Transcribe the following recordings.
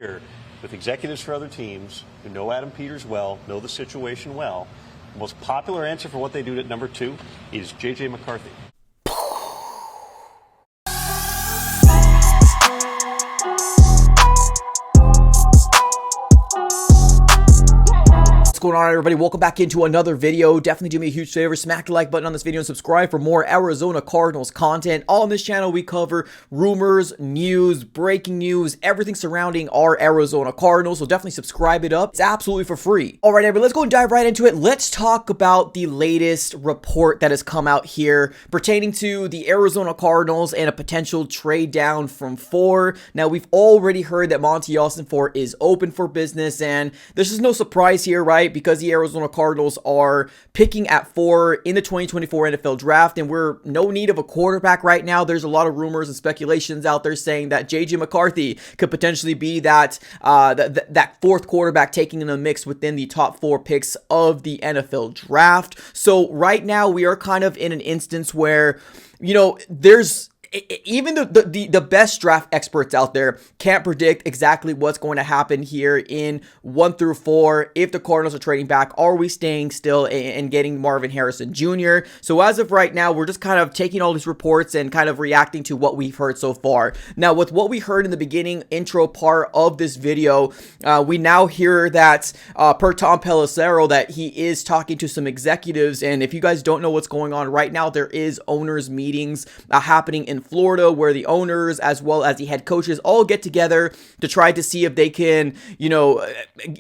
Here with executives for other teams who know Adam Peters well, know the situation well. The most popular answer for what they do at number 2 is J.J. McCarthy. What's going on, everybody? Welcome back into another video. Definitely do me a huge favor, smack the like button on this video and subscribe for more Arizona Cardinals content. On this channel, we cover rumors, news, breaking news, everything surrounding our Arizona Cardinals, so definitely subscribe it up. It's absolutely for free. All right, everybody, let's go and dive right into it. Let's talk about the latest report that has come out here pertaining to the Arizona Cardinals and a potential trade down from 4. Now, we've already heard that Monti Ossenfort is open for business, and this is no surprise here, right? Because the Arizona Cardinals are picking at 4 in the 2024 NFL draft, and we're no need of a quarterback right now. There's a lot of rumors and speculations out there saying that J.J. McCarthy could potentially be that fourth quarterback taking in the mix within the top 4 picks of the NFL draft. So right now we are kind of in an instance where, you know, even the best draft experts out there can't predict exactly what's going to happen here in 1 through 4. If the Cardinals are trading back, are we staying still and getting Marvin Harrison Jr.? So as of right now, we're just kind of taking all these reports and kind of reacting to what we've heard so far. Now, with what we heard in the beginning intro part of this video, we now hear that per Tom Pelissero that he is talking to some executives. And if you guys don't know what's going on right now, there is owners meetings happening in Florida where the owners as well as the head coaches all get together to try to see if they can, you know,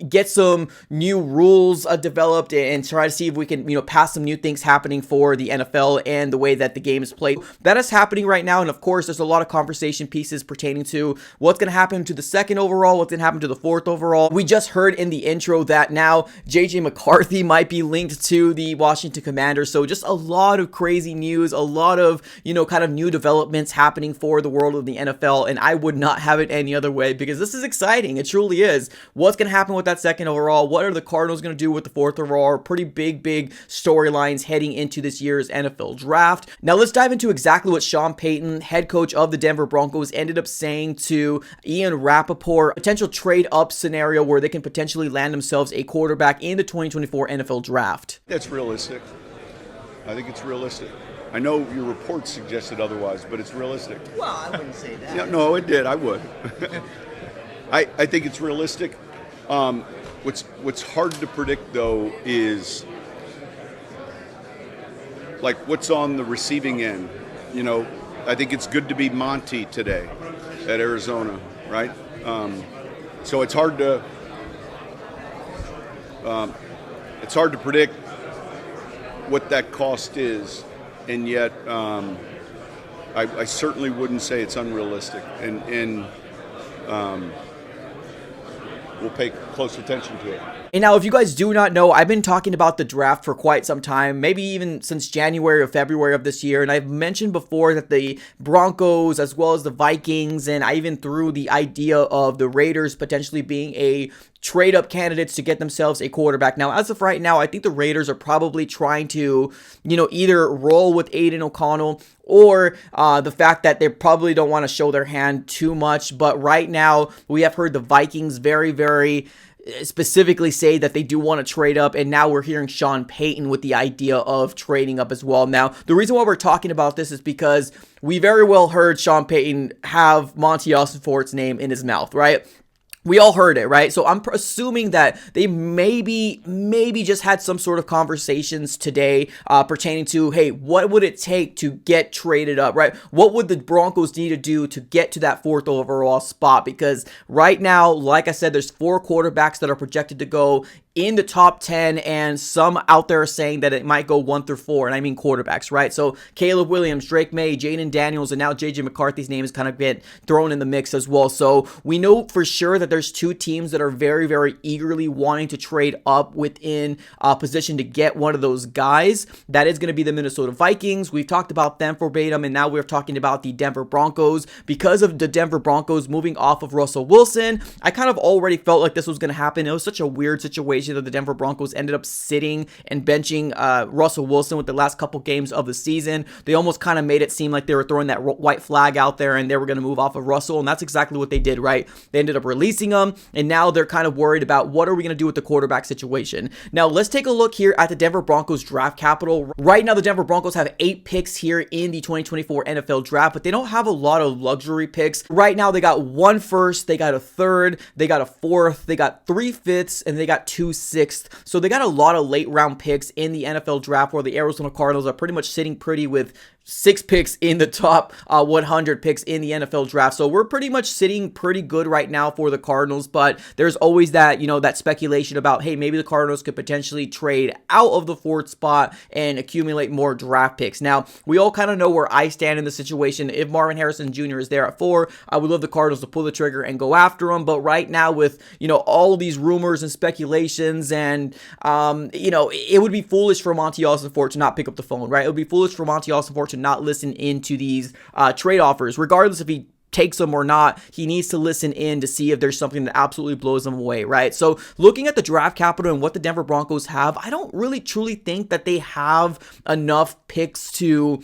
get some new rules developed and try to see if we can, you know, pass some new things happening for the NFL and the way that the game is played. That is happening right now, and of course there's a lot of conversation pieces pertaining to what's going to happen to the 2nd overall, what's going to happen to the 4th overall. We just heard in the intro that now J.J. McCarthy might be linked to the Washington Commanders, so just a lot of crazy news, a lot of, you know, kind of new developments happening for the world of the NFL, and I would not have it any other way because this is exciting. It truly is. What's going to happen with that 2nd overall? What are the Cardinals going to do with the 4th overall? Pretty big storylines heading into this year's NFL draft. Now let's dive into exactly what Sean Payton, head coach of the Denver Broncos, ended up saying to Ian Rappaport, potential trade up scenario where they can potentially land themselves a quarterback in the 2024 NFL draft. That's realistic. I think it's realistic. I know your report suggested otherwise, but it's realistic. Well, I wouldn't say that. Yeah, no, it did. I would. I think it's realistic. What's hard to predict, though, is like what's on the receiving end. You know, I think it's good to be Monti today at Arizona, right? So it's hard to predict what that cost is. And yet, I certainly wouldn't say it's unrealistic, and we'll pay close attention to it. And now, if you guys do not know, I've been talking about the draft for quite some time, maybe even since January or February of this year, and I've mentioned before that the Broncos, as well as the Vikings, and I even threw the idea of the Raiders potentially being a trade-up candidates to get themselves a quarterback. Now, as of right now, I think the Raiders are probably trying to, you know, either roll with Aiden O'Connell or the fact that they probably don't want to show their hand too much. But right now, we have heard the Vikings very specifically say that they do want to trade up, and now we're hearing Sean Payton with the idea of trading up as well. Now, the reason why we're talking about this is because we very well heard Sean Payton have Monti Ossenfort's name in his mouth, right? We all heard it, right? So I'm assuming that they maybe just had some sort of conversations today pertaining to, hey, what would it take to get traded up, right? What would the Broncos need to do to get to that 4th overall spot? Because right now, like I said, there's 4 quarterbacks that are projected to go in the top 10, and some out there are saying that it might go 1 through 4, and I mean quarterbacks, right? So Caleb Williams, Drake May, Jaden Daniels, and now J.J. McCarthy's name has kind of been thrown in the mix as well. So we know for sure that there's 2 teams that are very eagerly wanting to trade up within a position to get one of those guys. That is going to be the Minnesota Vikings. We've talked about them verbatim, and now we're talking about the Denver Broncos. Because of the Denver Broncos moving off of Russell Wilson, I kind of already felt like this was going to happen. It was such a weird situation situation that the Denver Broncos ended up sitting and benching Russell Wilson with the last couple games of the season. They almost kind of made it seem like they were throwing that white flag out there and they were going to move off of Russell, and that's exactly what they did, right? They ended up releasing him, and now they're kind of worried about what are we going to do with the quarterback situation. Now, let's take a look here at the Denver Broncos draft capital. Right now, the Denver Broncos have 8 picks here in the 2024 NFL draft, but they don't have a lot of luxury picks. Right now, they got 1 first, they got a 3rd, they got a 4th, they got 3 5ths, and they got 2 6ths. So they got a lot of late round picks in the NFL draft, where the Arizona Cardinals are pretty much sitting pretty with 6 picks in the top 100 picks in the NFL draft. So we're pretty much sitting pretty good right now for the Cardinals, but there's always that, that speculation about, hey, maybe the Cardinals could potentially trade out of the 4th spot and accumulate more draft picks. Now, we all kind of know where I stand in the situation. If Marvin Harrison Jr. is there at 4, I would love the Cardinals to pull the trigger and go after him. But right now, with, all of these rumors and speculations, and, it would be foolish for Monti Ossenfort to not pick up the phone, right? It would be foolish for Monti Ossenfort to not listen into these trade offers, regardless if he takes them or not. He needs to listen in to see if there's something that absolutely blows them away, right? So looking at the draft capital and what the Denver Broncos have, I don't really truly think that they have enough picks to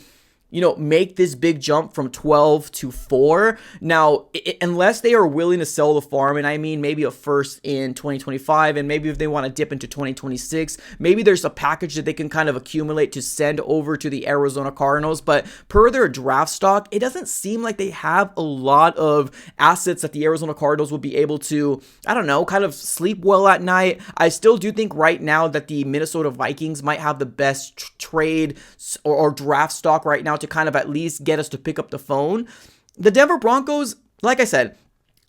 make this big jump from 12 to 4. Now, unless they are willing to sell the farm, and I mean maybe a first in 2025, and maybe if they want to dip into 2026, maybe there's a package that they can kind of accumulate to send over to the Arizona Cardinals. But per their draft stock, it doesn't seem like they have a lot of assets that the Arizona Cardinals will be able to, kind of sleep well at night. I still do think right now that the Minnesota Vikings might have the best trade or draft stock right now to kind of at least get us to pick up the phone. The Denver Broncos, like I said,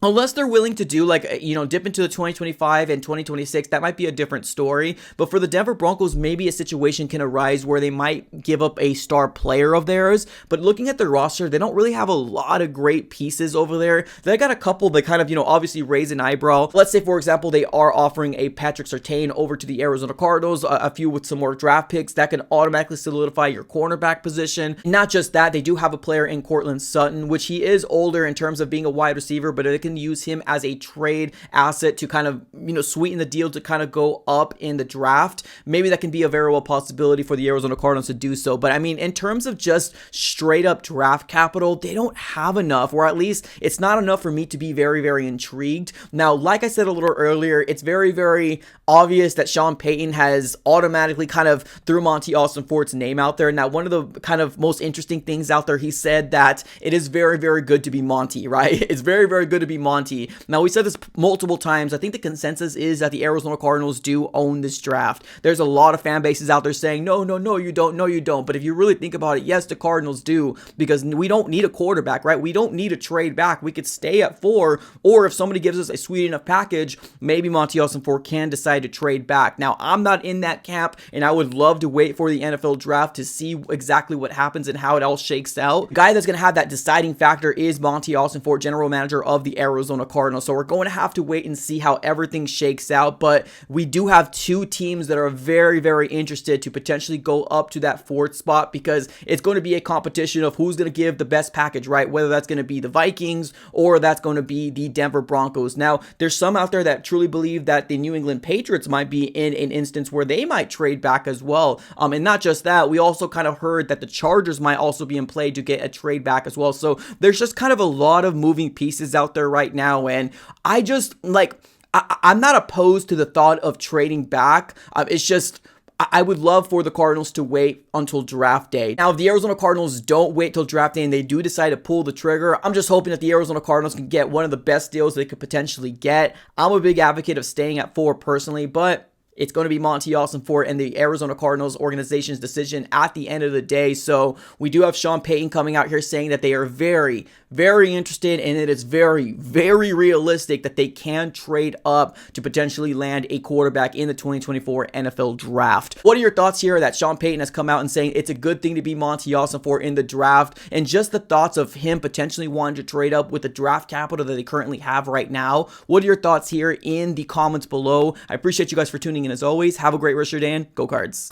unless they're willing to do dip into the 2025 and 2026, that might be a different story. But for the Denver Broncos, maybe a situation can arise where they might give up a star player of theirs. But looking at their roster, they don't really have a lot of great pieces over there. They got a couple that kind of, obviously raise an eyebrow. Let's say, for example, they are offering a Patrick Surtain over to the Arizona Cardinals, a few with some more draft picks that can automatically solidify your cornerback position. Not just that, they do have a player in Courtland Sutton, which he is older in terms of being a wide receiver, but it can use him as a trade asset to kind of, sweeten the deal to kind of go up in the draft. Maybe that can be a very well possibility for the Arizona Cardinals to do so. But I mean, in terms of just straight up draft capital, they don't have enough, or at least it's not enough for me to be very, very intrigued. Now, like I said a little earlier, it's very, very obvious that Sean Payton has automatically kind of threw Monti Ossenfort's name out there. Now, one of the kind of most interesting things out there, he said that it is very, very good to be Monti, right? It's very, very good to be Monti. Now, we said this multiple times. I think the consensus is that the Arizona Cardinals do own this draft. There's a lot of fan bases out there saying, no, you don't, no, you don't. But if you really think about it, yes, the Cardinals do, because we don't need a quarterback, right? We don't need a trade back. We could stay at 4, or if somebody gives us a sweet enough package, maybe Monti Ossenfort can decide to trade back. Now, I'm not in that camp, and I would love to wait for the NFL draft to see exactly what happens and how it all shakes out. The guy that's going to have that deciding factor is Monti Ossenfort, general manager of the Arizona Cardinals. So we're going to have to wait and see how everything shakes out. But we do have 2 teams that are very, very interested to potentially go up to that 4th spot, because it's going to be a competition of who's going to give the best package, right? Whether that's going to be the Vikings or that's going to be the Denver Broncos. Now, there's some out there that truly believe that the New England Patriots might be in an instance where they might trade back as well. And not just that, we also kind of heard that the Chargers might also be in play to get a trade back as well. So there's just kind of a lot of moving pieces out there right now. And I just, I'm not opposed to the thought of trading back. It's just, I would love for the Cardinals to wait until draft day. Now, if the Arizona Cardinals don't wait till draft day and they do decide to pull the trigger, I'm just hoping that the Arizona Cardinals can get one of the best deals they could potentially get. I'm a big advocate of staying at 4 personally, but it's going to be Monti Ossenfort and the Arizona Cardinals organization's decision at the end of the day. So we do have Sean Payton coming out here saying that they are very, very interested, and it is very, very realistic that they can trade up to potentially land a quarterback in the 2024 NFL draft. What are your thoughts here that Sean Payton has come out and saying it's a good thing to be Monti Ossenfort in the draft, and just the thoughts of him potentially wanting to trade up with the draft capital that they currently have right now? What are your thoughts here in the comments below? I appreciate you guys for tuning in as always. Have a great rest of your day, and go Cards.